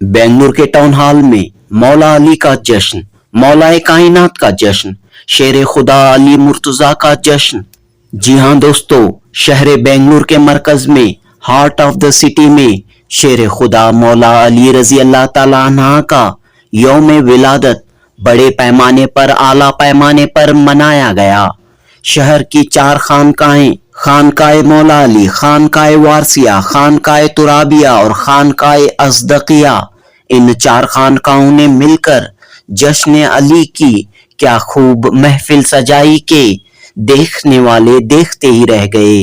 बेंगलुरु के town hall में मौला अली का जश्न, मौलाए कायनात का जश्न, शेर खुदा अली मुर्तजा का जश्न। जी हाँ दोस्तों, शहर बेंगलुरु के मरकज में, हार्ट ऑफ द सिटी में शेर खुदा मौला अली रजी अल्लाह ताला अन्हा का यौम विलादत बड़े पैमाने पर, आला पैमाने पर मनाया गया। शहर की 4 खानकाएं, खानकाए मौला अली, खानकाए वारसिया, खानकाए तुराबिया और खानकाए अज़दकिया, इन 4 खानकाओं ने मिलकर जश्न अली की क्या खूब महफिल सजाई के देखने वाले देखते ही रह गए।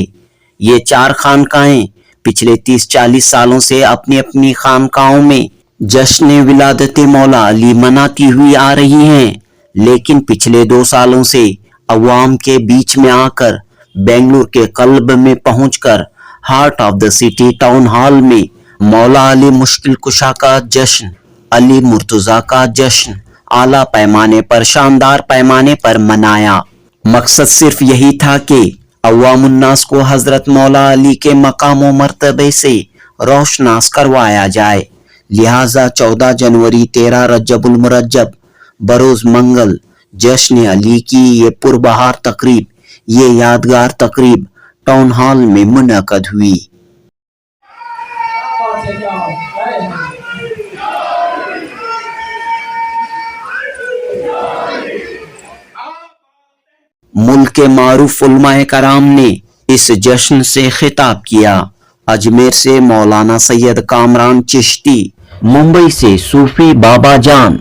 ये 4 खानकाएं पिछले 30-40 सालों से अपनी अपनी खानकाओं में जश्न विलादत मौला अली मनाती हुई आ रही हैं, लेकिन पिछले 2 सालों से अवाम के बीच में आकर, बेंगलुरु के कल्ब में पहुंचकर, heart of the city town hall में मौला अली मुश्किल कुशा का जश्न, अली मुर्तजा का जश्न आला पैमाने पर, शानदार पैमाने पर मनाया। मकसद सिर्फ यही था कि अवामुन्नास को हजरत मौला अली के मकाम व मर्तबे से रोशनास करवाया जाए। लिहाजा 14 जनवरी 13 रजबुल मुरज्जब बरोज मंगल जश्न अली की ये पुरबहार तकरीब, ये यादगार तकरीब टाउन हॉल में मुनक़द हुई। मुल्क के मारूफ उलमाए कराम ने इस जश्न से खिताब किया। अजमेर से मौलाना सैयद कामरान चिश्ती, मुंबई से सूफी बाबा जान,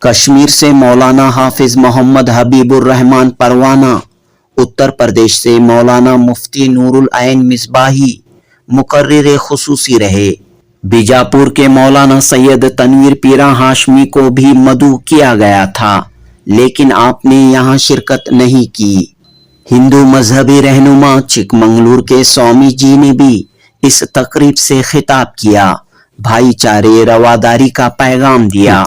कश्मीर से मौलाना हाफिज मोहम्मद हबीबुर रहमान परवाना, उत्तर प्रदेश से मौलाना मुफ्ती नूरुल ऐन मिसबाही मुकर्रिर खुसूसी रहे। बीजापुर के मौलाना सैयद तनवीर पीरा हाशमी को भी मदऊ किया गया था, लेकिन आपने यहाँ शिरकत नहीं की। हिंदू मजहबी रहनुमा चिकमंगलुरु के स्वामी जी ने भी इस तकरीब से खिताब किया, भाईचारे रवादारी का पैगाम दिया।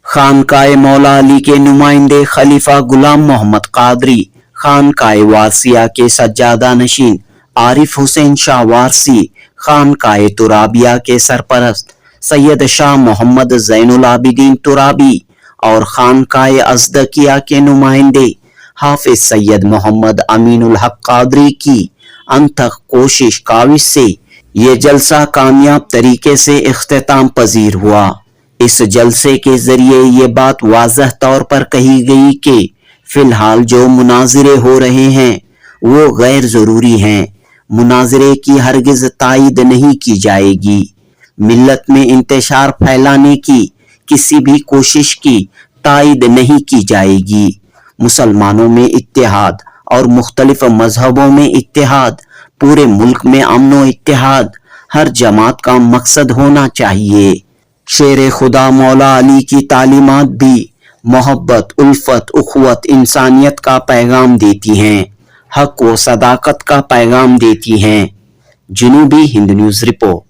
खानकाए मौला अली के नुमाइंदे खलीफा गुलाम मोहम्मद कादरी, खानकाए वारसिया के सज्जादा नशीन आरिफ हुसैन शाह वारसी, खानकाए तुराबिया के सरपरस्त सैयद शाह मोहम्मद ज़ैनुल आबिदीन तुराबी और खानकाए अज़दकिया के नुमाइंदे हाफिज सैयद मोहम्मद अमीनुल हक कादरी की अनथक कोशिश काविश से ये जलसा कामयाब तरीके से इख्तिताम पजीर हुआ। इस जलसे के जरिए ये बात वाज़ह तौर पर कही गई कि फिलहाल जो मुनाजिरे हो रहे हैं वो गैर जरूरी हैं। मुनाजिरे की हरगिज तायद नहीं की जाएगी। मिल्लत में इंतशार फैलाने की किसी भी कोशिश की तायद नहीं की जाएगी। मुसलमानों में इत्तेहाद और मुख्तलिफ मजहबों में इत्तेहाद, पूरे मुल्क में अमन व इत्तेहाद हर जमात का मकसद होना चाहिए। शेर खुदा मौला अली की तालीमात भी मोहब्बत, उल्फत, उखवत, इंसानियत का पैगाम देती हैं, हक व सदाकत का पैगाम देती हैं। जनूबी हिंद न्यूज़ रिपोर्ट।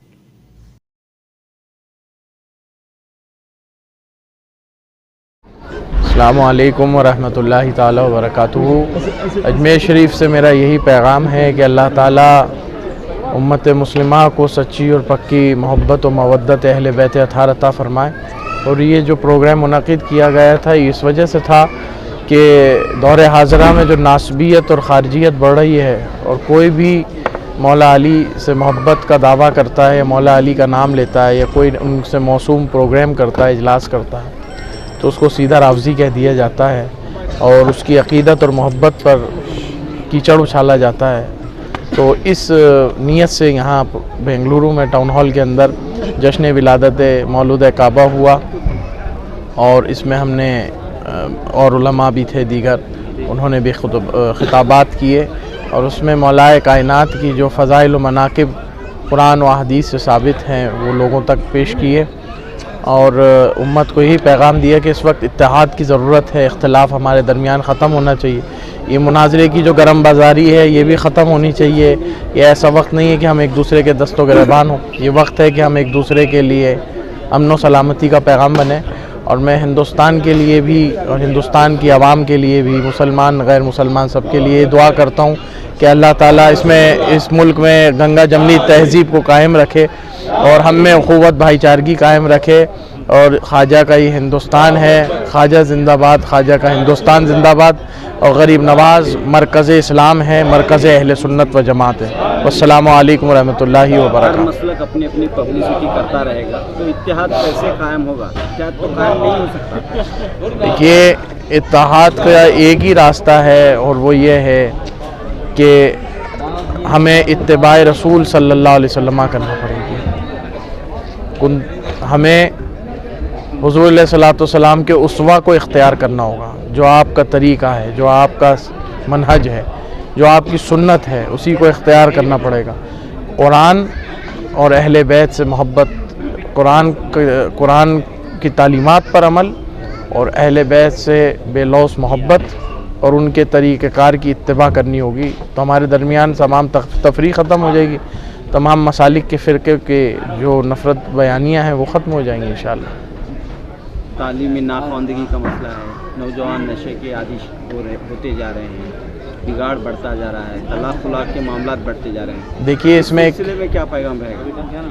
अस्सलामु अलैकुम व रहमतुल्लाहि ताला व बरकातुहू। अजमेर शरीफ से मेरा यही पैगाम है कि अल्लाह ताला उम्मत मुस्लिमा को सच्ची और पक्की मोहब्बत व मवद्दत अहले बैत अतार अता फरमाए। और ये जो प्रोग्राम मुनक़िद किया गया था इस वजह से था कि दौर हाज़िरा में जो नासबियत और ख़ारजियत बढ़ रही है और कोई भी मौला अली से मोहब्बत का दावा करता है, मौला अली का नाम लेता है या कोई उनसे मौसूम प्रोग्राम करता है, इजलास करता है, तो उसको सीधा रावज़ी कह दिया जाता है और उसकी अक़ीदत और मोहब्बत पर कीचड़ उछाला जाता है। तो इस नीयत से यहाँ बेंगलुरु में टाउन हॉल के अंदर जश्न विलादत मौलूद काबा हुआ और इसमें हमने और उलमा भी थे दीगर, उन्होंने भी खिताबात किए और उसमें मौलाए कायनात की जो फ़ज़ाइल व मनाक़िब कुरान व हदीस से साबित हैं वो लोगों तक पेश किए और उम्मत को यही पैगाम दिया कि इस वक्त इत्तेहाद की ज़रूरत है, इख्तिलाफ़ हमारे दरमियान ख़त्म होना चाहिए। ये मुनाज़रे की जो गरम बाज़ारी है ये भी ख़त्म होनी चाहिए। ये ऐसा वक्त नहीं है कि हम एक दूसरे के दस्तों गिरबान हों, ये वक्त है कि हम एक दूसरे के लिए अमन व सलामती का पैगाम बने। اور میں ہندوستان کے لیے بھی اور ہندوستان کی عوام کے لیے بھی، مسلمان غیر مسلمان سب کے لیے دعا کرتا ہوں کہ اللہ تعالیٰ اس ملک میں گنگا جمنی تہذیب کو قائم رکھے اور ہم میں اخوت بھائی چارگی قائم رکھے، اور خواجہ کا یہ ہندوستان ہے، خواجہ زندہ باد، خواجہ کا ہندوستان زندہ باد، اور غریب نواز مرکز اسلام ہے، مرکز اہل سنت و جماعت ہے۔ والسلام علیکم ورحمۃ اللہ ہر وبرکاتہ۔ مسلک اپنی اپنی پبلسٹی کرتا رہے گا تو اتحاد کیسے قائم ہوگا؟ اتحاد تو قائم نہیں ہو سکتا۔ دیکھیے، اتحاد کا ایک ہی راستہ ہے اور وہ یہ ہے کہ ہمیں اتباع رسول صلی اللہ علیہ وسلم کرنا پڑے گی۔ ہمیں حضور علیہ الصلوۃ والسلام کے اسوہ کو اختیار کرنا ہوگا، جو آپ کا طریقہ ہے، جو آپ کا منہج ہے، جو آپ کی سنت ہے، اسی کو اختیار کرنا پڑے گا۔ قرآن اور اہل بیت سے محبت، قرآن کی تعلیمات پر عمل اور اہل بیت سے بے لوث محبت اور ان کے طریقہ کار کی اتباع کرنی ہوگی، تو ہمارے درمیان تمام تفریق ختم ہو جائے گی، تمام مسالک کے فرقے کے جو نفرت بیانیاں ہیں وہ ختم ہو جائیں گی انشاءاللہ۔ تعلیمی ناخواندگی کا مسئلہ ہے، نوجوان نشے کے عادی ہوتے جا رہے ہیں، بگاڑ بڑھتا جا رہا ہے، طلاق کے معاملات بڑھتے جا رہے ہیں۔ دیکھیے، اس میں سلسلے میں کیا پیغام رہے گا؟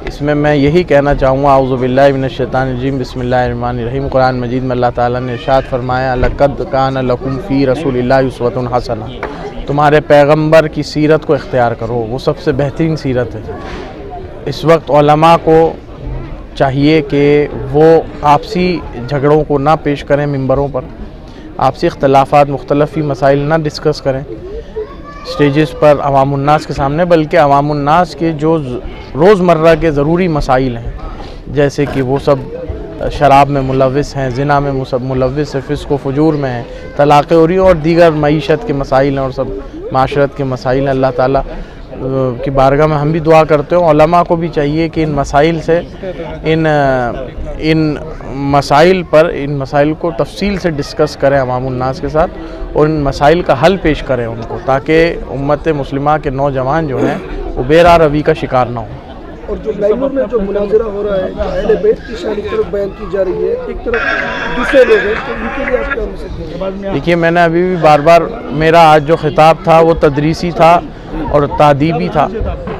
اس میں میں یہی کہنا چاہوں گا، اعوذ باللہ من الشیطان الرجیم، بسم اللہ الرحمن الرحیم۔ قرآن مجید میں اللہ تعالیٰ نے ارشاد فرمایا، لقد کان لکم فی رسول اللہ اسوۃ حسنہ، تمہارے پیغمبر کی سیرت کو اختیار کرو، وہ سب سے بہترین سیرت ہے۔ اس وقت علماء کو چاہیے کہ وہ آپسی جھگڑوں کو نہ پیش کریں ممبروں پر، آپسی اختلافات، مختلفی مسائل نہ ڈسکس کریں سٹیجز پر عوام الناس کے سامنے، بلکہ عوام الناس کے جو روزمرہ کے ضروری مسائل ہیں، جیسے کہ وہ سب شراب میں ملوث ہیں، زنا میں ملوث ہیں، فسق و فجور میں ہیں، طلاق عوری اور دیگر معیشت کے مسائل ہیں اور سب معاشرت کے مسائل ہیں۔ اللہ تعالیٰ کی بارگاہ میں ہم بھی دعا کرتے ہوں، علماء کو بھی چاہیے کہ ان مسائل سے ان مسائل کو تفصیل سے ڈسکس کریں عوام الناس کے ساتھ، اور ان مسائل کا حل پیش کریں ان کو، تاکہ امت مسلمہ کے نوجوان جو ہیں وہ بے راہ روی کا شکار نہ ہوں۔ اور جو بنگلور میں جو مناظرہ ہو رہا ہے، اہل بیت کی شان ایک طرف بیان کی جا رہی ہے، ایک طرف دوسرے لوگ ہیں، تو ان کے لیے آپ کیا میسج دیں؟ دیکھیے، میں نے ابھی بھی بار بار، میرا آج جو خطاب تھا وہ تدریسی تھا اور تعدیبی تھا،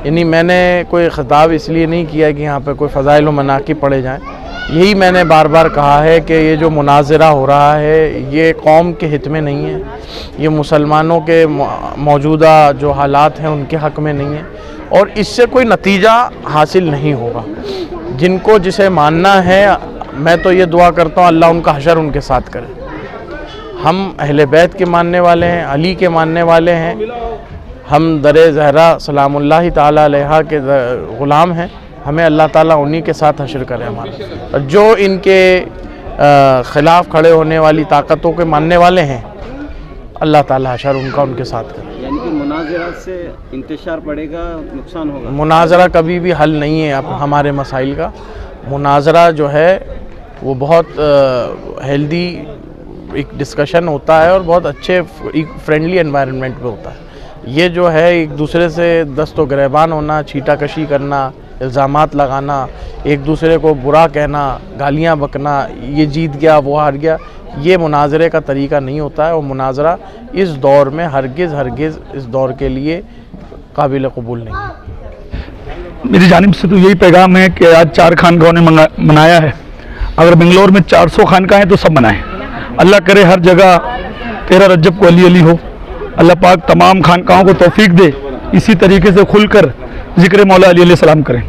یعنی میں نے کوئی خطاب اس لیے نہیں کیا کہ یہاں پہ کوئی فضائل و مناقب پڑھے جائیں۔ یہی میں نے بار بار کہا ہے کہ یہ جو مناظرہ ہو رہا ہے یہ قوم کے حق میں نہیں ہے، یہ مسلمانوں کے موجودہ جو حالات ہیں ان کے حق میں نہیں ہے، اور اس سے کوئی نتیجہ حاصل نہیں ہوگا۔ جن کو جسے ماننا ہے، میں تو یہ دعا کرتا ہوں اللہ ان کا حشر ان کے ساتھ کرے۔ ہم اہل بیت کے ماننے والے ہیں، علی کے ماننے والے ہیں، ہم در زہرا سلام اللہ تعالیٰ علیہا کے غلام ہیں، ہمیں اللہ تعالیٰ انہی کے ساتھ حشر کرے ہمارا، اور جو ان کے خلاف کھڑے ہونے والی طاقتوں کے ماننے والے ہیں، اللہ تعالیٰ حشر ان کا ان کے ساتھ کرے۔ یعنی کہ مناظرات سے انتشار پڑے گا، نقصان ہوگا؟ مناظرہ کبھی بھی حل نہیں ہے ہمارے مسائل کا۔ مناظرہ جو ہے وہ بہت ہیلدی ایک ڈسکشن ہوتا ہے اور بہت اچھے فرینڈلی انوائرنمنٹ پہ ہوتا ہے۔ یہ جو ہے ایک دوسرے سے دست و گریبان ہونا، چھیٹا کشی کرنا، الزامات لگانا، ایک دوسرے کو برا کہنا، گالیاں بکنا، یہ جیت گیا وہ ہار گیا، یہ مناظرے کا طریقہ نہیں ہوتا ہے، اور مناظرہ اس دور میں ہرگز اس دور کے لیے قابل قبول نہیں ہے۔ میری جانب سے تو یہی پیغام ہے کہ آج 4 خانقاہوں نے منایا ہے، اگر بنگلور میں 400 خانقاہیں ہیں تو سب منائیں۔ اللہ کرے ہر جگہ 13 رجب کو علی علی ہو، اللہ پاک تمام خانقاہوں کو توفیق دے، اسی طریقے سے کھل کر ذکر مولا علی علیہ السلام کریں۔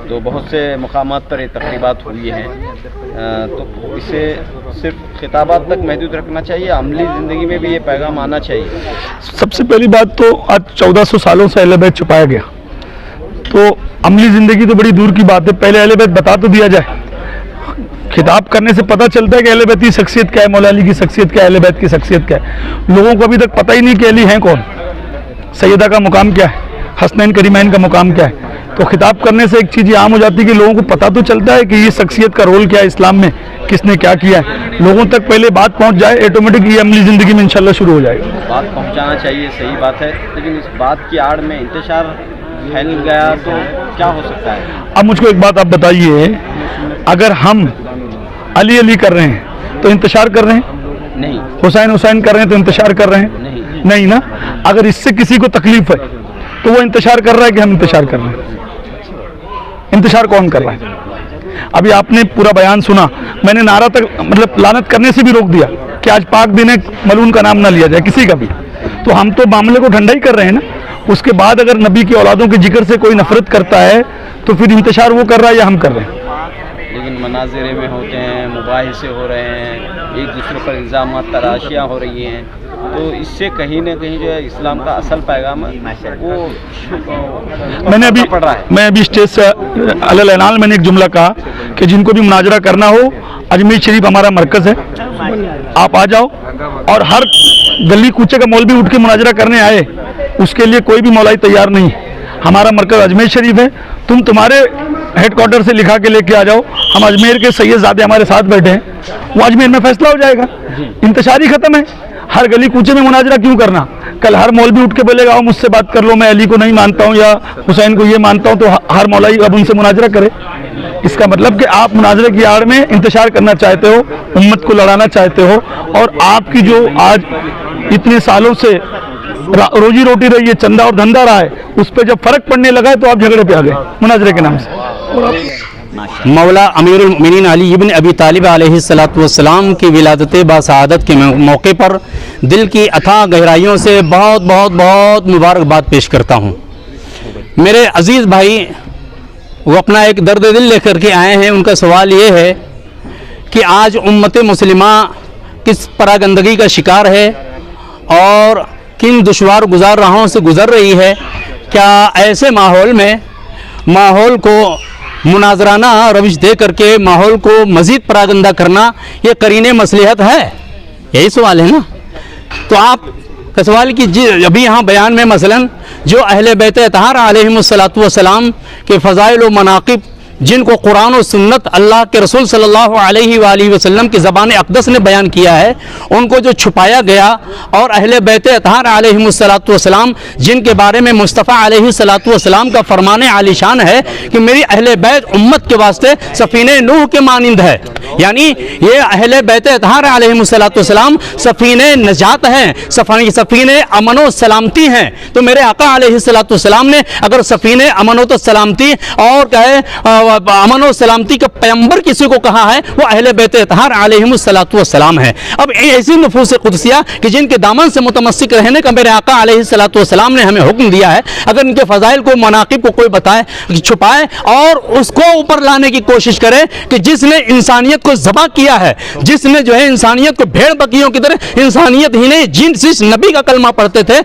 تو بہت سے مقامات پر یہ تقریبات ہوئی ہیں، تو اسے صرف خطابات تک محدود رکھنا چاہیے، عملی زندگی میں بھی یہ پیغام آنا چاہیے۔ سب سے پہلی بات تو آج 1400 سالوں سے اہل بیت چھپایا گیا، تو عملی زندگی تو بڑی دور کی بات ہے، پہلے اہل بیت بتا تو دیا جائے۔ خطاب کرنے سے پتہ چلتا ہے کہ اہل بیت کی شخصیت کیا ہے، مولا علی کی شخصیت کیا ہے، اہل بیت کی شخصیت کیا ہے۔ لوگوں کو ابھی تک پتہ ہی نہیں کہ علی ہیں کون، سیدہ کا مقام کیا ہے، حسنین کریمین کا مقام کیا ہے۔ تو خطاب کرنے سے ایک چیز یہ عام ہو جاتی ہے کہ لوگوں کو پتہ تو چلتا ہے کہ یہ شخصیت کا رول کیا ہے اسلام میں، کس نے کیا کیا ہے۔ لوگوں تک پہلے بات پہنچ جائے، آٹومیٹک یہ عملی زندگی میں انشاءاللہ شروع ہو جائے گا۔ بات پہنچانا چاہیے، صحیح بات ہے، لیکن اس بات کی آڑ میں انتشار پھیل گیا تو کیا ہو سکتا ہے؟ اب مجھ کو ایک بات آپ بتائیے، اگر ہم अली अली कर रहे हैं तो इंतशार कर रहे हैं, नहीं हुसैन हुसैन कर रहे हैं तो इंतशार कर रहे हैं, नहीं नहीं ना। अगर इससे किसी को तकलीफ है तो वो इंतशार कर रहा है कि हम इंतशार कर रहे हैं? इंतशार कौन कर रहा है? अभी आपने पूरा बयान सुना, मैंने नारा तक मतलब लानत करने से भी रोक दिया कि आज पाक दिन है, मलून का नाम ना लिया जाए किसी का भी। तो हम तो मामले को ठंडा ही कर रहे हैं ना। उसके बाद अगर नबी की औलादों के जिक्र से कोई नफरत करता है तो फिर इंतशार वो कर रहा है या हम कर रहे हैं? लेकिन मनाजिरे में होते हैं, मुबाहिसे हो रहे हैं, एक दूसरे पर इल्ज़ाम तराशियाँ हो रही हैं, तो इससे कहीं ना कहीं जो है इस्लाम का असल पैगाम वो मैं अभी स्टेज से अलल ऐलान मैंने एक जुमला कहा कि जिनको भी मुनाजरा करना हो, अजमेर शरीफ हमारा मरकज़ है, आप आ जाओ। और हर गली कूचे का मौलवी उठ के मुनाजरा करने आए, उसके लिए कोई भी मौलाई तैयार नहीं। हमारा मरकज़ अजमेर शरीफ है, तुम तुम्हारे हेडक्वार्टर से लिखा के लेके आ जाओ, हम अजमेर के सैयदजादे हमारे साथ बैठे हैं, वो अजमेर में फैसला हो जाएगा। इंतशारी खत्म है। हर गली कूचे में मुनाजरा क्यों करना? कल हर मौलवी उठ के बोलेगा आओ मुझसे बात कर लो, मैं अली को नहीं मानता हूँ या हुसैन को ये मानता हूँ, तो हर मौलाई अब उनसे मुनाजरा करे। इसका मतलब कि आप मुनाजरे की आड़ में इंतशार करना चाहते हो, उम्मत को लड़ाना चाहते हो, और आपकी जो आज इतने सालों से रोजी रोटी रही है, चंदा और धंधा रहा है, उस पर जब फर्क पड़ने लगा है तो आप झगड़े पे आ गए मुनाजरे के नाम से। मौला अमीरुल मोमिनीन अली इब्न अबी तालिब अलैहिस्सलातु वस्सलाम की विलादत बासआदत के मौके पर दिल की अथाह गहराइयों से बहुत बहुत बहुत मुबारकबाद पेश करता हूँ। मेरे अजीज़ भाई वो अपना एक दर्द दिल लेकर के आए हैं। उनका सवाल ये है कि आज उम्मत मुस्लिमा किस परागंदगी का शिकार है और किन दुश्वार गुजार राहों से गुज़र रही है। क्या ऐसे माहौल में माहौल को मुनाजराना रविश दे करके माहौल को मज़ीद परागंदा करना ये करीने मसलिहत है? यही सवाल है ना। तो आप का सवाल कि अभी यहाँ बयान में मसलन जो अहले बैत अतहार अलैहिमुस्सलातु वस्सलाम के फ़ज़ाइल व मनाक़िब जिनको कुरान और सुन्नत अल्लाह के रसूल सल्लल्लाहु अलैहि वसल्लम की ज़बान अक़दस ने बयान किया है, उनको जो छुपाया गया, और अहले बैत अतहार अलैहिमुस्सलातु वस्सलाम जिनके बारे में मुस्तफ़ा अलैहिस्सलातु वस्सलाम का फरमान आलिशान है कि मेरी अहले बैत उम्मत के वास्ते सफ़ीने नूह के मानिंद है, यानी ये अहले बैत अतहार अलैहिमुस्सलातु वस्सलाम सफ़ीने नजात हैं, सफ़ीने अमन व सलामती हैं। तो मेरे आका अलैहिस्सलातु वस्सलाम ने अगर सफ़ीने अमन व सलामती और कहे अमन और सलामती का पैगंबर किसी को कहा है वो अहले बैत अतहार अलैहिमुस्सलातु वस्सलाम है। अब ऐसी नफूस कुदसिया कि जिनके दामन से मुतमस्सिक रहने का मेरे आका अलैहिस्सलातु वस्सलाम ने हमें हुक्म दिया है, अगर इनके फ़ज़ाइल को मनाक़िब को कोई बताए, छुपाए और उसको ऊपर लाने की कोशिश करे कि जिसने इंसानियत को ज़बा किया है, जिसने जो है इंसानियत को भेड़ बकरियों की तरह इंसानियत ही नहीं जिस नबी का कलमा पढ़ते थे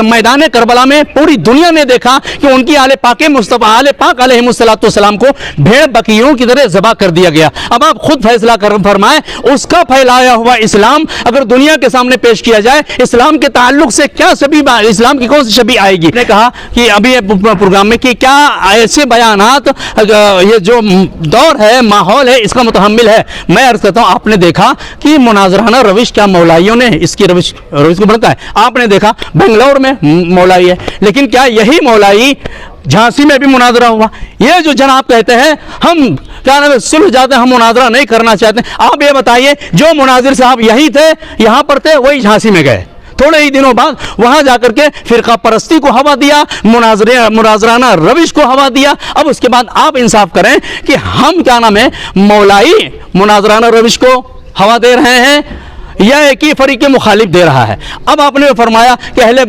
मैदान करबला में पूरी दुनिया ने देखा कि उनकी आले पाक मुस्तफ़ा आले पाक अलैहिमुस्सलातु वस्सलाम को भेड़ बकरियों की तरह ज़बा कर दिया गया। अब आप खुद फैसला कर फरमाएं, उसका फैलाया हुआ इस्लाम अगर दुनिया के सामने पेश किया जाए, इस्लाम के ताल्लुक से क्या शबी, इस्लाम की कौन सी शबी आएगी? ने कहा कि अभी प्रोग्राम में कि क्या ऐसे बयानात ये जो दौर है, माहौल है, इसका मुतहम्मिल है। मैं अर्ज करता हूँ, आपने देखा कि मुनाजराना रविश क्या मौलाइयों ने इसकी रविश को बढ़ता है। आपने देखा बेंगलोर में मौलाई है, लेकिन क्या यही मौलाई झांसी में भी मुनाजरा हुआ? ये जो जनाब कहते हैं हम क्या नाम है सुलह जाते हैं, हम मुनाजरा नहीं करना चाहते, आप ये बताइए जो मुनाजिर साहब यही थे, यहाँ पर थे, वही झांसी में गए, थोड़े ही दिनों बाद वहां जाकर के फिरका परस्ती को हवा दिया, मुनाजराना रविश को हवा दिया। अब उसके बाद आप इंसाफ करें कि हम क्या नाम है मौलाई मुनाजराना रविश को हवा दे रहे हैं या एक ही फरीक मुखालिफ दे रहा है। अब आपने फरमाया कि अहले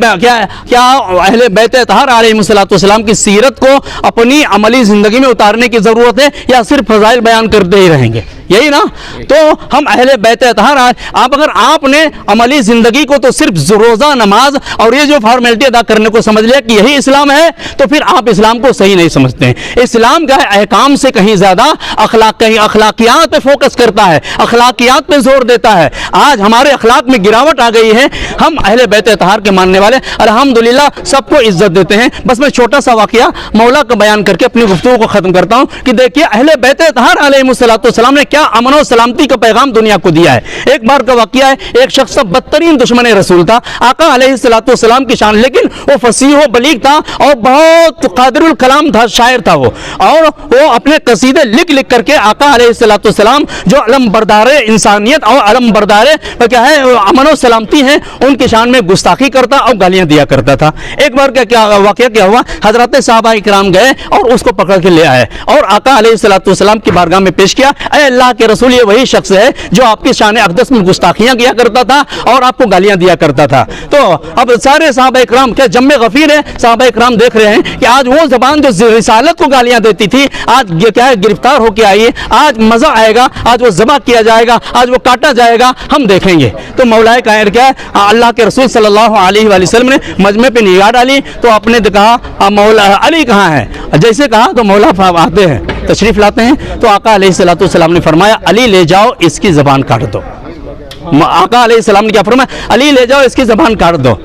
बैत अतहार अलैहिमुस्सलातु वस्सलाम की सीरत को अपनी अमली ज़िंदगी में उतारने की ज़रूरत है या सिर्फ फ़ज़ाइल बयान करते ही रहेंगे? यही ना। तो हम अहले बैत अतहार, आप अगर आपने अमली ज़िंदगी को तो सिर्फ रोज़ा नमाज और ये जो फॉर्मेलिटी अदा करने को समझ लिया कि यही इस्लाम है, तो फिर आप इस्लाम को सही नहीं समझते हैं। इस्लाम का अहकाम से कहीं ज़्यादा अखलाकियात पे फोकस करता है, अखलाकियात पे जोर देता है। आज हमारे अखलाक में गिरावट आ गई है। हम अहले बैत अतहार के मानने वाले अल्हम्दुलिल्लाह सबको इज्जत देते हैं। बस मैं छोटा सा वाक़या मौला का बयान करके अपनी गुफ्तगू को ख़त्म करता हूँ कि देखिए अहले बैत अतहार अलैहिमुस्सलातु वस्सलाम ने क्या क्या अमन और सलामती का पैगाम दुनिया को दिया है। एक बार का वाकया है, एक शख्स बदतरीन दुश्मन रसूल था, आका अलैहिस्सलाम की शान, लेकिन वो फसीह व बलीग था और बहुत कादिरुल कलाम था, शायर था वो, और वो अपने कसीदे लिख लिख करके आका अलैहिस्सलाम जो अलम बरदार इंसानियत और अलम बरदार क्या है अमन और सलामती है, उनकी शान में गुस्ताखी करता और गालियां दिया करता था। एक बार क्या वाकया क्या हुआ, हजरत सहाबा इकराम गए और उसको पकड़ के ले आए और आका अलैहिस्सलाम की बारगाह में पेश किया। ऐ अल्लाह के रसूल, ये वही शख्स है जो आपकी शान अक़दस में गुस्ताखियां किया करता था और आपको गालियां दिया करता था। तो अब सारे सहाबा इकराम क्या जम्मे गफीर है, सहाबा इकराम देख रहे हैं कि आज वो जबान जो रिसालत को गालियां देती थी, आज ये क्या है गिरफ्तार होकर आई है, आज मजा आएगा, आज वो ज़बह किया जाएगा, आज वो काटा जाएगा, हम देखेंगे। तो मौलाए कायर क्या है, अल्लाह के रसूल सल्लल्लाहु अलैहि वसल्लम ने मजमे पे निगाह डाली तो आपने कहा मौला अली कहाँ है, जैसे कहा तो मौला आते हैं, तशरीफ लाते हैं, तो आका अलैहिस्सलाम ने फरमाया अली ले जाओ इसकी ज़बान काट दो। आका अलैहिस्सलाम ने क्या फरमाया, अली ले जाओ इसकी ज़बान काट दो।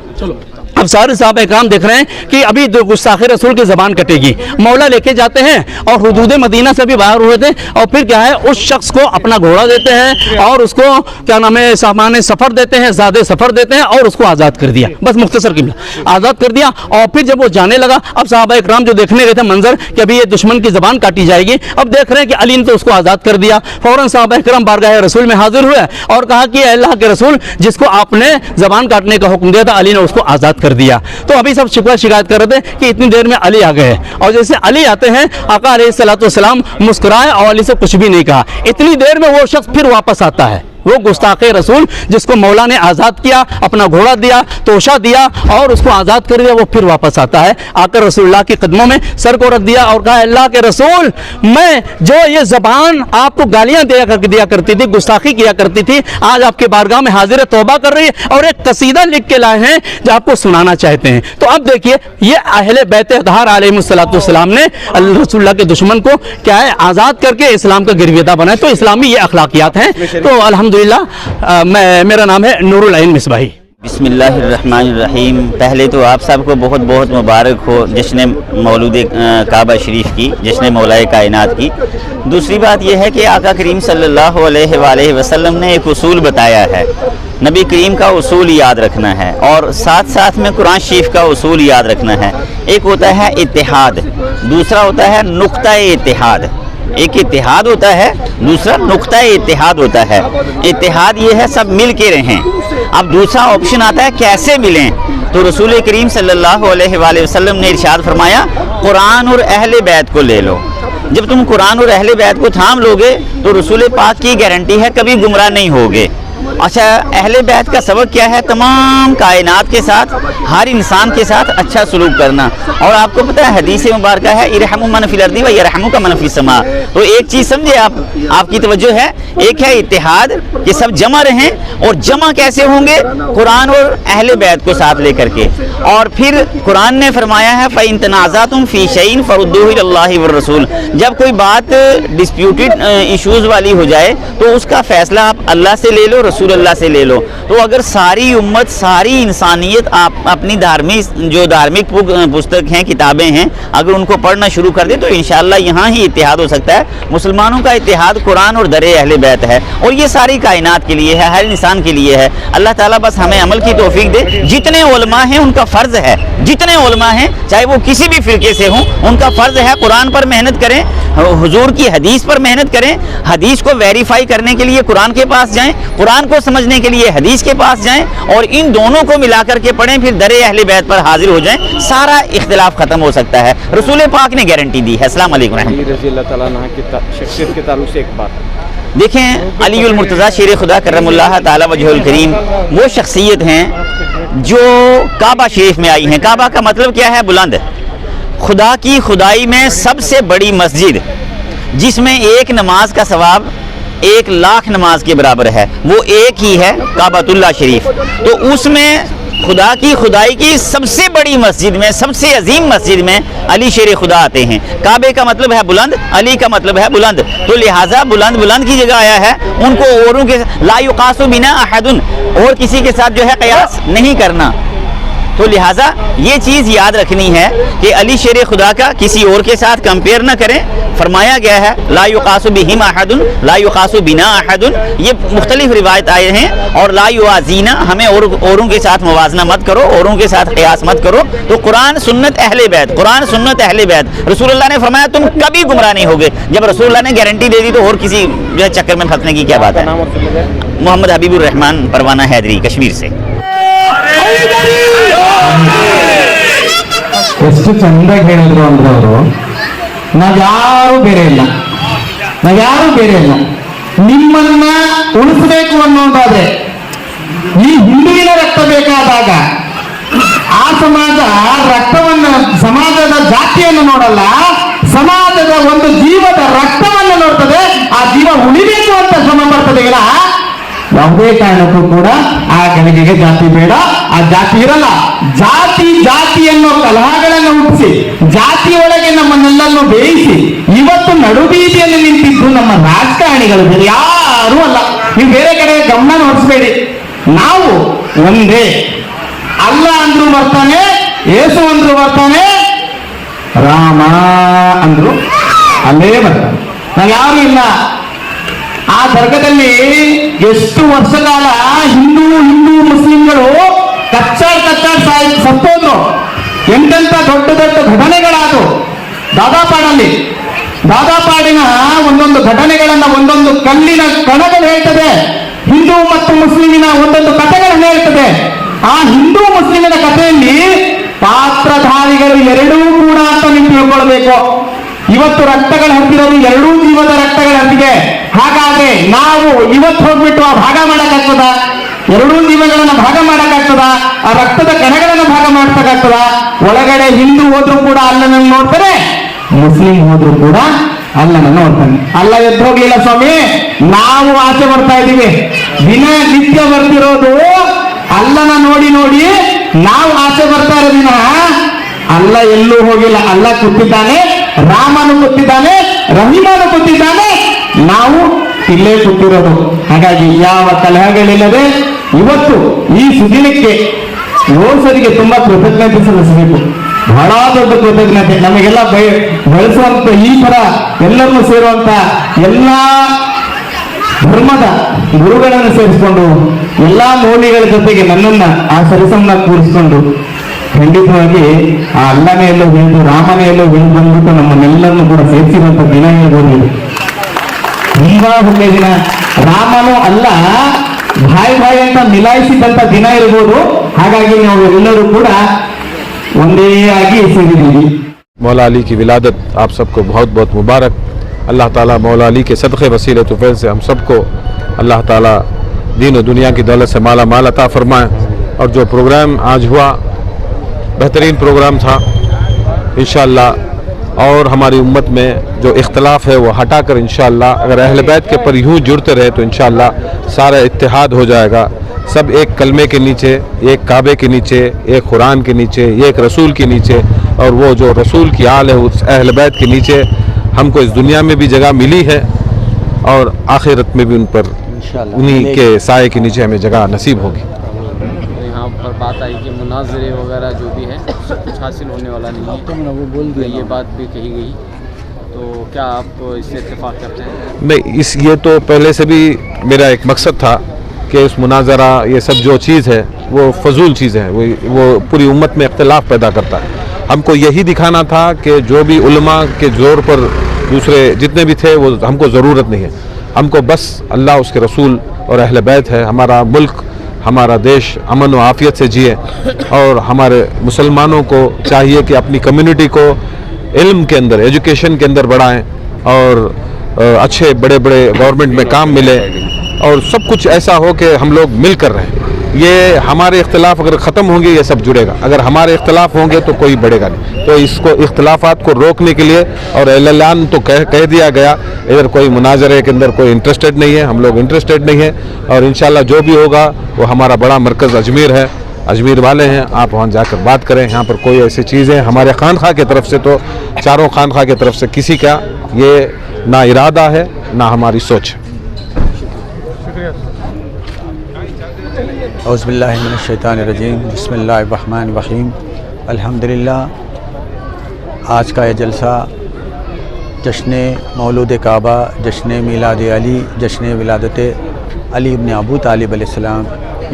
अब सारे साहब इकराम देख रहे हैं कि अभी गुस्ताखे रसूल की ज़बान कटेगी, मौला लेके जाते हैं और हुदूद मदीना से भी बाहर हुए थे और फिर क्या है उस शख्स को अपना घोड़ा देते हैं और उसको क्या नाम है सामान सफ़र देते हैं, ज़्यादा सफ़र देते हैं और उसको आज़ाद कर दिया, बस मुख्तसर किमला आज़ाद कर दिया। और फिर जब वो जाने लगा, अब साहबा इकराम जो देखने गए थे मंजर कि अभी ये दुश्मन की ज़बान काटी जाएगी, अब देख रहे हैं कि अली ने तो उसको आज़ाद कर दिया। फ़ौरन साहबा इकराम बारगाह रसूल में हाजिर हुए और कहा कि अल्लाह के रसूल, जिसको आपने ज़बान काटने का हुक्म दिया था अली ने उसको आज़ाद कर दिया। तो अभी सब शिकवा शिकायत कर रहे थे कि इतनी देर में अली आ गए, और जैसे अली आते हैं आका अलैहिस्सलाम मुस्कुराए और अली से कुछ भी नहीं कहा। इतनी देर में वो शख्स फिर वापस आता है, वो गुस्ताखे रसूल जिसको मौला ने आज़ाद किया, अपना घोड़ा दिया, तोशा दिया और उसको आज़ाद कर दिया, वो फिर वापस आता है, आकर रसूलुल्लाह के कदमों में सर को रख दिया और कहा अल्लाह के रसूल, मैं जो ये ज़बान आपको गालियां दिया करती थी, गुस्ताखी किया करती थी, आज आपके बारगाह में हाजिर तौबा कर रही है और एक कसीदा लिख के लाए हैं जो आपको सुनाना चाहते हैं। तो अब देखिए ये अहले बैत अतहार अलैहिस्सलाम ने रसूलुल्लाह के दुश्मन को क्या है आज़ाद करके इस्लाम का गिरवेदा बनाया। तो इस्लामी ये अखलाकियात हैं। तो अल्हम्दुलिल्लाह मेरा नाम है नूरुल ऐन मिसबाही। बिस्मिल्लाहिर्रहमानिर्रहीम। पहले तो आप सबको बहुत बहुत मुबारक हो जश्न मौलूद काबा शरीफ की, जश्न मौलाए कायनात की। दूसरी बात यह है कि आका करीम सल्लल्लाहु अलैहि वसल्लम ने एक उसूल बताया है, नबी करीम का उसूल याद रखना है और साथ साथ में कुरान शरीफ का उसूल याद रखना है। एक होता है इत्तिहाद, दूसरा होता है नुक्ता इत्तिहाद। एक इत्तिहाद होता है, दूसरा नुक्ता इत्तिहाद होता है। इत्तिहाद ये है सब मिल के रहें। अब दूसरा ऑप्शन आता है कैसे मिलें, तो रसूल करीम सल्लल्लाहु अलैहि वसल्लम ने इरशाद फरमाया कुरान और अहले बैत को ले लो। जब तुम कुरान और अहले बैत को थाम लोगे तो रसूल पाक की गारंटी है कभी गुमराह नहीं होगे। अच्छा, अहले बैत का सबक क्या है? तमाम कायनात के साथ, हर इंसान के साथ अच्छा सलूक करना। और आपको पता है हदीस मुबारक है इरहमु मन फिल अर्दी व यरहमुका मन फिस समा। तो एक चीज़ समझे आपकी तवज्जो है, एक है इत्तिहाद कि सब जमा रहें, और जमा कैसे होंगे? कुरान और अहले बैत को साथ लेकर के। और फिर कुरान ने फरमाया है फ़इन तनाज़अतुम फ़ी शैइन फरुद्दूहु इलल्लाहि व रसूल। जब कोई बात डिस्प्यूटेड इश्यूज़ वाली हो जाए तो उसका फैसला आप अल्लाह से ले लो, रसूल अल्लाह से ले लो। तो अगर सारी उम्मत, सारी इंसानियत आप अपनी धार्मिक पुस्तक हैं, किताबें हैं, अगर उनको पढ़ना शुरू कर दे तो इंशाअल्लाह यहाँ ही इत्तिहाद हो सकता है। मुसलमानों का इत्तिहाद कुरान और दरे अहले बैत है, और ये सारी कायनात के लिए है, हर इंसान के लिए है। अल्लाह ताला बस हमें अमल की तौफीक दे। जितने उलमा हैं उनका फ़र्ज़ है, जितने उलमा हैं चाहे वो किसी भी फ़िरके से हों, उनका फ़र्ज़ है कुरान पर मेहनत करें, हुजूर की हदीस पर मेहनत करें, हदीस को वेरीफाई करने के लिए कुरान के पास जाएं, कुरान को समझने के लिए हदीस के पास जाएं, और इन दोनों को मिलाकर के पढ़ें, फिर दरे अहले बैत पर हाजिर हो जाएं, सारा इख्तिलाफ खत्म हो सकता है। रसूल पाक ने गारंटी दी है। अस्सलाम वालेकुम। शख्सियत के ताल्लुक से एक बात देखें, अली उल मुर्तज़ा शेर खुदा करमुल्लाह ताला वजहुल करीम वो शख्सियत हैं जो काबा शरीफ में आई हैं। काबा का मतलब क्या है? बुलंद। खुदा की खुदाई में सबसे बड़ी मस्जिद, जिसमें एक नमाज का सवाब 1,00,000 नमाज के बराबर है, वो एक ही है काबतुल्लाह शरीफ। तो उसमें खुदा की खुदाई की सबसे बड़ी मस्जिद में, सबसे अजीम मस्जिद में अली शेर खुदा आते हैं। काबे का मतलब है बुलंद, अली का मतलब है बुलंद, तो लिहाजा बुलंद बुलंद की जगह आया है। उनको औरों के ला युकासु बिना अहदुन, और किसी के साथ जो है कयास नहीं करना। तो लिहाजा ये चीज़ याद रखनी है कि अली शेर खुदा का किसी और के साथ कंपेयर ना करें। فرمایا گیا ہے لا یقاس بہم احد لا یقاس بنا احد، یہ مختلف روایت آئے ہیں، اور لا یوازینا، ہمیں اوروں کے ساتھ موازنہ مت کرو، اوروں کے ساتھ قیاس مت کرو۔ تو قرآن سنت اہل بیت، قرآن سنت اہل بیت، رسول اللہ نے فرمایا تم کبھی گمراہ نہیں ہوگے۔ جب رسول اللہ نے گارنٹی دے دی تو اور کسی جو ہے چکر میں پھنسنے کی کیا بات ہے۔ محمد حبیب الرحمان پروانہ حیدری کشمیر سے۔ ಎಷ್ಟು ಚಂದಾಗಿ ಹೇಳಿದ್ರು ಅಂದ್ರೆ ಅವರು, ನಾವ್ಯಾರು ಬೇರೆ ಇಲ್ಲ, ನಿಮ್ಮನ್ನ ಉಳಿಸಬೇಕು ಅನ್ನೋದಾದ್ರೆ ಈ ಹಿಂದುವಿನ ರಕ್ತ ಬೇಕಾದಾಗ ಆ ಸಮಾಜ ರಕ್ತವನ್ನ, ಸಮಾಜದ ಜಾತಿಯನ್ನು ನೋಡಲ್ಲ, ಸಮಾಜದ ಒಂದು ಜೀವದ ರಕ್ತವನ್ನು ನೋಡ್ತದೆ, ಆ ಜೀವ ಉಳಿಬೇಕು ಅಂತ ಶ್ರಮ ಪಡ್ತದೆ ಇಲ್ಲ। ಯಾವುದೇ ಕಾರಣಕ್ಕೂ ಕೂಡ ಆ ಗಳಿಗೆಗೆ ಜಾತಿ ಬೇಡ, ಆ ಜಾತಿ ಇರಲ್ಲ। ಜಾತಿ ಅನ್ನೋ ಕಲಹಗಳನ್ನು ಹುಟ್ಟಿಸಿ ಜಾತಿಯೊಳಗೆ ನಮ್ಮನ್ನೆಲ್ಲನ್ನು ಬೇಯಿಸಿ ಇವತ್ತು ನಡುಬೀದಿಯಲ್ಲಿ ನಿಂತಿದ್ದು ನಮ್ಮ ರಾಜಕಾರಣಿಗಳು, ಬೇರೆ ಯಾರೂ ಅಲ್ಲ। ನೀವು ಬೇರೆ ಕಡೆ ಗಮನ ಹೊರಿಸಬೇಡಿ, ನಾವು ಒಂದೇ। ಅಲ್ಲ ಅಂದ್ರು ಬರ್ತಾನೆ, ಯೇಸು ಅಂದ್ರು ಬರ್ತಾನೆ, ರಾಮ ಅಂದ್ರು ಅಲ್ಲೇ ಬರ್ತಾನೆ, ನಾವು ಯಾರು ಇಲ್ಲ। ಆ ದರ್ಗದಲ್ಲಿ ಎಷ್ಟು ವರ್ಷಕಾಲ ಹಿಂದೂ ಮುಸ್ಲಿಂಗಳು ಕಚ್ಚಾಡ್ ಸತ್ತೋದ್ರು, ಎಂತೆಂತ ದೊಡ್ಡ ಘಟನೆಗಳಾದವು। ದಾದಾಪಾಡಿನ ಒಂದೊಂದು ಘಟನೆಗಳನ್ನ ಒಂದೊಂದು ಕಲ್ಲಿನ ಕಣಗಳು ಹೇಳ್ತದೆ, ಹಿಂದೂ ಮತ್ತು ಮುಸ್ಲಿಮಿನ ಒಂದೊಂದು ಕಥೆಗಳನ್ನು ಹೇಳ್ತದೆ। ಆ ಹಿಂದೂ ಮುಸ್ಲಿಮಿನ ಕಥೆಯಲ್ಲಿ ಪಾತ್ರಧಾರಿಗಳು ಎರಡೂ ಕೂಡ ಅಂತ ನೀವು ತಿಳ್ಕೊಳ್ಬೇಕು। ಇವತ್ತು ರಕ್ತಗಳು ಹರಿದಿರೋದು ಎರಡೂ ಜೀವದ ರಕ್ತಗಳ ಹರಿದಿದೆ। ಹಾಗಾದ್ರೆ ನಾವು ಇವತ್ತು ಹೋಗ್ಬಿಟ್ಟು ಆ ಭಾಗ ಮಾಡಕ್ಕಾಗ್ತದ? ಎರಡೂ ಜೀವಗಳನ್ನ ಭಾಗ ಮಾಡಕ್ಕಾಗ್ತದ? ಆ ರಕ್ತದ ಕಣಗಳನ್ನ ಭಾಗ ಮಾಡ್ತಕ್ಕಾಗ್ತದ? ಒಳಗಡೆ ಹಿಂದೂ ಹೋದ್ರು ಕೂಡ ಅಲ್ಲನನ್ನು ನೋಡ್ತಾರೆ, ಮುಸ್ಲಿಂ ಹೋದ್ರು ಕೂಡ ಅಲ್ಲನನ್ನು ನೋಡ್ತಾನೆ। ಅಲ್ಲ ಎದ್ದು ಹೋಗ್ಲಿಲ್ಲ ಸ್ವಾಮಿ, ನಾವು ಆಸೆ ಬರ್ತಾ ಇದೀವಿ। ನಿತ್ಯ ಬರ್ತಿರೋದು ಅಲ್ಲನ ನೋಡಿ ನಾವು ಆಸೆ ಬರ್ತಾ ಇರೋದಿನ, ಅಲ್ಲ ಎಲ್ಲೂ ಹೋಗಿಲ್ಲ। ಅಲ್ಲ ಕೂತಿದ್ದಾನೆ, ರಾಮನು ಕೂತಿದ್ದಾನೆ, ರಹೀಮನು ಕೂತಿದ್ದಾನೆ, ನಾವು ಇಲ್ಲೇ ಕೂತಿರೋದು। ಹಾಗಾಗಿ ಯಾವ ಕಲಹಗಳಿಲ್ಲದೆ ಇವತ್ತು ಈ ಸುದಿನಕ್ಕೆ ಯೋಸರಿಗೆ ತುಂಬಾ ಕೃತಜ್ಞತೆ ಸಲ್ಲಿಸಬೇಕು, ಬಹಳ ದೊಡ್ಡ ಕೃತಜ್ಞತೆ। ನಮಗೆಲ್ಲ ಬೆಳೆಸುವಂತ ಈ ತರ ಎಲ್ಲರನ್ನು ಸೇರುವಂತ ಎಲ್ಲಾ ಧರ್ಮದ ಗುರುಗಳನ್ನು ಸೇರಿಸಿಕೊಂಡು ಎಲ್ಲಾ ಮೌಲ್ಯಗಳ ಜೊತೆಗೆ ನನ್ನನ್ನ ಆ ಸರಿಸಮನ ಕೂರಿಸಿಕೊಂಡು ಖಂಡಿತವಾಗಿ ಆ ಅಲ್ಲನೇ ಎಲ್ಲೋ ಹೇಳಿದ್ದು, ರಾಮನೇ ಎಲ್ಲೋ ಹೇಳಿ ಬಂದ್ಬಿಟ್ಟು ನಮ್ಮನ್ನೆಲ್ಲರನ್ನು ಕೂಡ ಸೇರಿಸಿರುವಂತ ದಿನ ಹೇಳ್ಬೋದು। ತುಂಬಾ ಒಳ್ಳೆಯ ದಿನ, ರಾಮನು ಅಲ್ಲ ಭಾಯ್ ಅಂತ ಮಿಲಾಯಿಸಿದಂತ ದಿನ ಇರ್ಬೋದು। ಹಾಗಾಗಿ ನಾವು ಎಲ್ಲರೂ ಕೂಡ ಒಂದೇ ಆಗಿ ಸೇರಿದ್ದೀವಿ। मौला अली की विलादत आप सबको बहुत बहुत मुबारक। अल्लाह ताला मौला अली के सदक़े वसीले तुफ़ैल से हम सबको अल्लाह ताला दीन और दुनिया की दौलत से माला माल अता फरमाए। और जो प्रोग्राम आज हुआ बेहतरीन प्रोग्राम था इंशाअल्लाह, और हमारी उम्मत में जो इख्तलाफ है वो हटाकर इंशाअल्लाह अगर अहले बैत के पर यूँ जुड़ते रहे तो इंशाअल्लाह सारा इत्तेहाद हो जाएगा। सब एक कलमे के नीचे, एक काबे के नीचे, एक कुरान के नीचे, एक रसूल के नीचे, और वो जो रसूल की आल है उस अहले बैत के नीचे हमको इस दुनिया में भी जगह मिली है और आखिरत में भी उन पर उन्हीं के साए के नीचे हमें जगह नसीब होगी। यहाँ पर बात आई कि मुनाजरे वगैरह जो भी है उससे कुछ हासिल होने वाला नहीं है, तो ये बात भी कही गई, तो क्या आप इससे इत्तेफाक करते हैं? नहीं, ये तो पहले से भी मेरा एक मकसद था कि इस मुनाजरा ये सब जो चीज़ है वो फजूल चीज़ है, वो पूरी उम्मत में इख्तिलाफ पैदा करता है। हमको यही दिखाना था कि जो भी उलमा के ज़ोर पर दूसरे जितने भी थे वो हमको ज़रूरत नहीं है। हमको बस अल्लाह उसके रसूल और अहले बैत है। हमारा मुल्क, हमारा देश अमन व आफ़ियत से जिए, और हमारे मुसलमानों को चाहिए कि अपनी कम्युनिटी को इल्म के अंदर, एजुकेशन के अंदर बढ़ाएं, और अच्छे बड़े बड़े गवर्नमेंट में काम मिले, और सब कुछ ऐसा हो कि हम लोग मिल कर रहें। ये हमारे इख्तिलाफ अगर ख़त्म होंगे ये सब जुड़ेगा, अगर हमारे इख्तिलाफ होंगे तो कोई बढ़ेगा नहीं। तो इसको इख्तिलाफात को रोकने के लिए, और ऐलान तो कह दिया गया, इधर कोई मुनाजरे के अंदर कोई इंटरेस्टेड नहीं है, हम लोग इंटरेस्टेड नहीं है, और इंशाल्लाह जो भी होगा वो हमारा बड़ा मरकज़ अजमेर है, अजमेर वाले हैं, आप वहाँ जाकर बात करें। यहाँ पर कोई ऐसी चीज़ें हमारे खानखा की तरफ से, तो चारों खानखा की तरफ से किसी का ये ना इरादा है ना हमारी सोच है। औज़ुबिल्लाहिमिनश्शैतानिर्रजीम, बिस्मिल्लाहिर्रहमानिर्रहीम। अल्हम्दुलिल्लाह, आज का ये जलसा جشن مولود کعبہ، جشن میلاد علی، جشن ولادت علی ابن ابو طالب علیہ السلام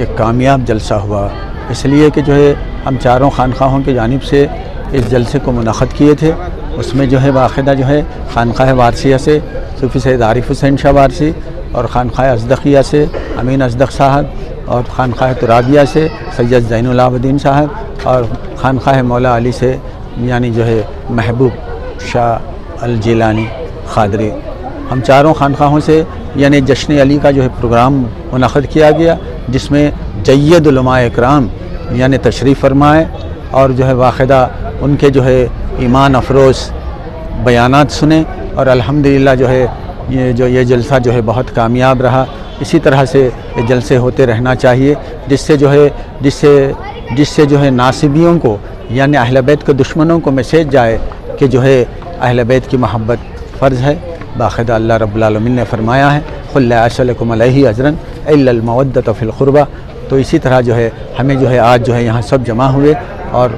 یہ کامیاب جلسہ ہوا، اس لیے کہ جو ہے ہم چاروں خانقاہوں کی جانب سے اس جلسے کو منعقد کیے تھے۔ اس میں جو ہے باقاعدہ جو ہے خانقاہ وارثیہ سے صوفی سید عارف حسین شاہ وارثی، اور خانقاہ ازدقیہ سے امین ازدق صاحب، اور خانقاہ ترابیہ سے سید زین العابدین صاحب، اور خانقاہ مولا علی سے یعنی جو ہے محبوب شاہ الجیلانی قادری، ہم چاروں خانقاہوں سے یعنی جشن علی کا جو ہے پروگرام منعقد کیا گیا، جس میں جید علماء اکرام یعنی تشریف فرمائے اور جو ہے باقاعدہ ان کے جو ہے ایمان افروز بیانات سنے، اور الحمدللہ جو ہے یہ جلسہ جو ہے بہت کامیاب رہا۔ اسی طرح سے یہ جلسے ہوتے رہنا چاہیے، جس سے جو ہے ناصبیوں کو یعنی اہل بیت کے دشمنوں کو میسیج جائے کہ جو ہے اہل بیت کی محبت فرض ہے۔ باقاعدہ اللہ رب العالمین نے فرمایا ہے قُل لَا أَسْأَلُكُمْ عَلَيْهِ أَجْرًا إِلَّا الْمَوَدَّةَ فِي الْقُرْبَى۔ تو اسی طرح جو ہے ہمیں جو ہے آج جو ہے یہاں سب جمع ہوئے اور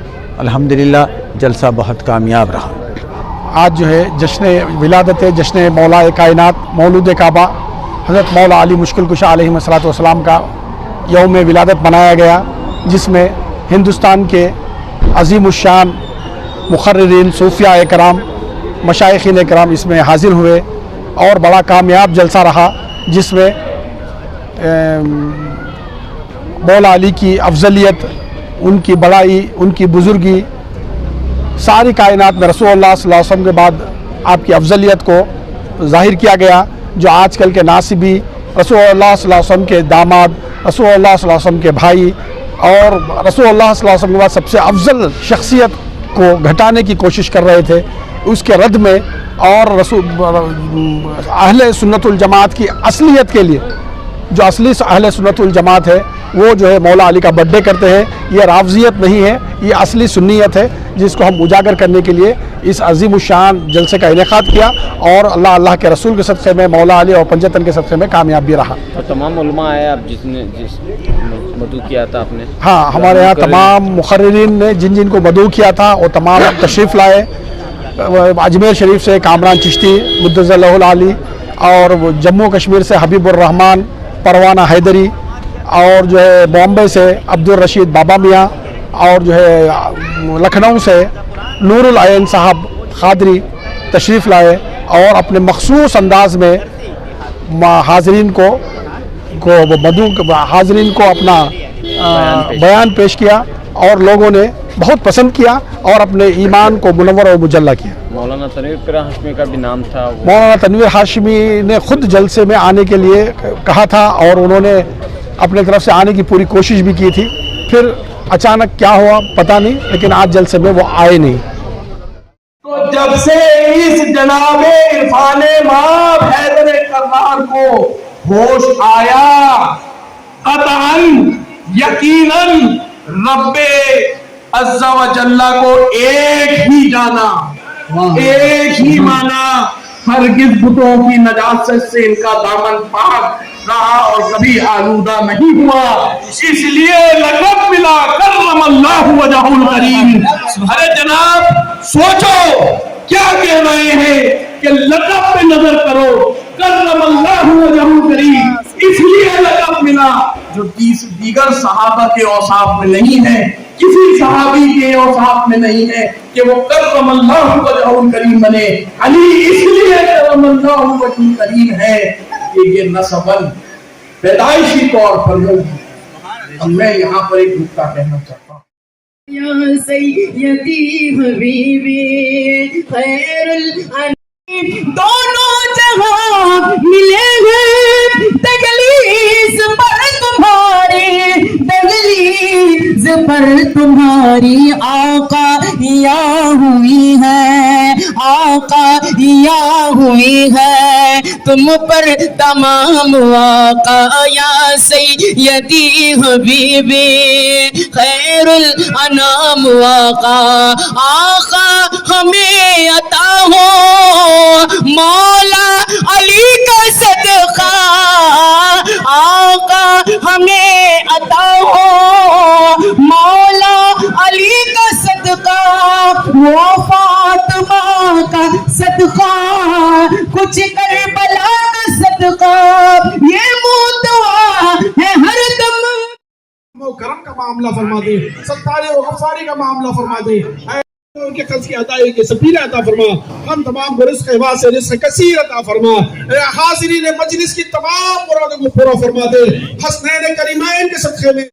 الحمدللہ جلسہ بہت کامیاب رہا۔ آج جو ہے جشن ولادت، جشن مولا کائنات مولود کعبہ حضرت مولا علی مشکل کشا علیہ السلام کا یوم ولادت منایا گیا، جس میں ہندوستان کے عظیم الشان مقررین، صوفیاء کرام، مشائخین کرام اس میں حاضر ہوئے، اور بڑا کامیاب جلسہ رہا، جس میں مولا علی کی افضلیت، ان کی بڑائی، ان کی بزرگی، ساری کائنات میں رسول اللہ صلی اللہ علیہ وسلم کے بعد آپ کی افضلیت کو ظاہر کیا گیا۔ جو آج کل کے ناصبی رسول اللہ صلی اللہ علیہ وسلم کے داماد، رسول اللہ صلی اللہ علیہ وسلم کے بھائی، اور رسول اللہ صلی اللہ علیہ وسلم کے بعد سب سے افضل شخصیت کو گھٹانے کی کوشش کر رہے تھے، اس کے رد میں اور اہل سنت الجماعت کی اصلیت کے لیے، جو اصلی اہل سنت الجماعت ہے وہ جو ہے مولا علی کا برتھ ڈے کرتے ہیں۔ یہ رافضیت نہیں ہے، یہ اصلی سنیت ہے، جس کو ہم اجاگر کرنے کے لیے اس عظیم الشان جلسے کا انعقاد کیا، اور اللہ کے رسول کے صدقے میں مولا علی اور پنجتن کے صدقے میں کامیاب بھی رہا۔ تو تمام علماء آئے آپ جس مدعو کیا تھا آپ نے؟ ہاں، ہمارے یہاں تمام مقررین نے جن کو مدعو کیا تھا وہ تمام تشریف لائے۔ اجمیر شریف سے کامران چشتی مدظ اللہ العالی، اور جموں کشمیر سے حبیب الرحمان پروانہ حیدری، اور جو ہے بامبے سے عبد الرشید بابا میاں، اور جو ہے لکھنؤ سے نور العین صاحب قادری تشریف لائے، اور اپنے مخصوص انداز میں حاضرین کو اپنا بیان پیش کیا، اور لوگوں نے بہت پسند کیا اور اپنے ایمان کو منور اور مجلہ کیا۔ مولانا تنویر ہاشمی کا بھی نام تھا، مولانا تنویر ہاشمی نے خود جلسے میں آنے کے لیے کہا تھا، اور انہوں نے اپنے طرف سے آنے کی پوری کوشش بھی کی تھی، پھر اچانک کیا ہوا پتہ نہیں، لیکن آج جلسے میں وہ آئے نہیں۔ تو جب سے اس جناب عرفان ماب حیدر کرار کو ہوش آیا، قطعاً یقیناً رب عز و جل کو ایک ہی جانا، ایک ہی مانا، ہرگز بتوں کی نجاست سے ان کا دامن پاک رہا اور کبھی آلودہ نہیں ہوا، اس لیے لقب ملا کرم اللہ وجہ الکریم۔ ارے جناب سوچو کیا کہہ رہے ہیں کہ لقب پہ نظر کرو، کرم اللہ وجہ الکریم، اس لیے لقب ملا جو دیگر صحابہ کے اوصاف میں نہیں ہے، کسی صحابی کے اوصاف میں نہیں ہے کہ وہ کرم اللہ وجہ الکریم بنے۔ علی اس لیے کرم اللہ وجہ الکریم ہے کہ یہ نسباً پیدائشی طور پر ہوگی۔ میں یہاں پر ایک نکتہ کہنا چاہتا ہوں۔ یا سیدی حبیبی خیر الانام، دونوں جہاں ملے گئے تکلیف پر تمہاری، تکلیف پر تمہاری آقا یا ہوئی ہے، آقا یا ہوئی ہے تم پر تمام آقا یا سیدی حبیبی خیر الانام آقا، آقا ہمیں عطا ہو مولا علی کا صدقہ، آقا ہمیں عطا ہو مولا علی کا صدقہ، وہ فاطمہ کا صدقہ सदका, कुछ करबला का सदका, ये मुद्दा है हर दम। करम का मामला फरमा दे, सत्तारी और गफ्फारी का मामला फरमा दे, उनके कर्ज की अदायगी के सबील अता फरमा, हम तमाम को रिज़्क़ हिफाज़ से रिज़्क़ कसीर अता फरमा, हाज़िरीन मजलिस की तमाम मुरादों को पूरा फरमा दे, हसनैन करीमैन के सदक़े में।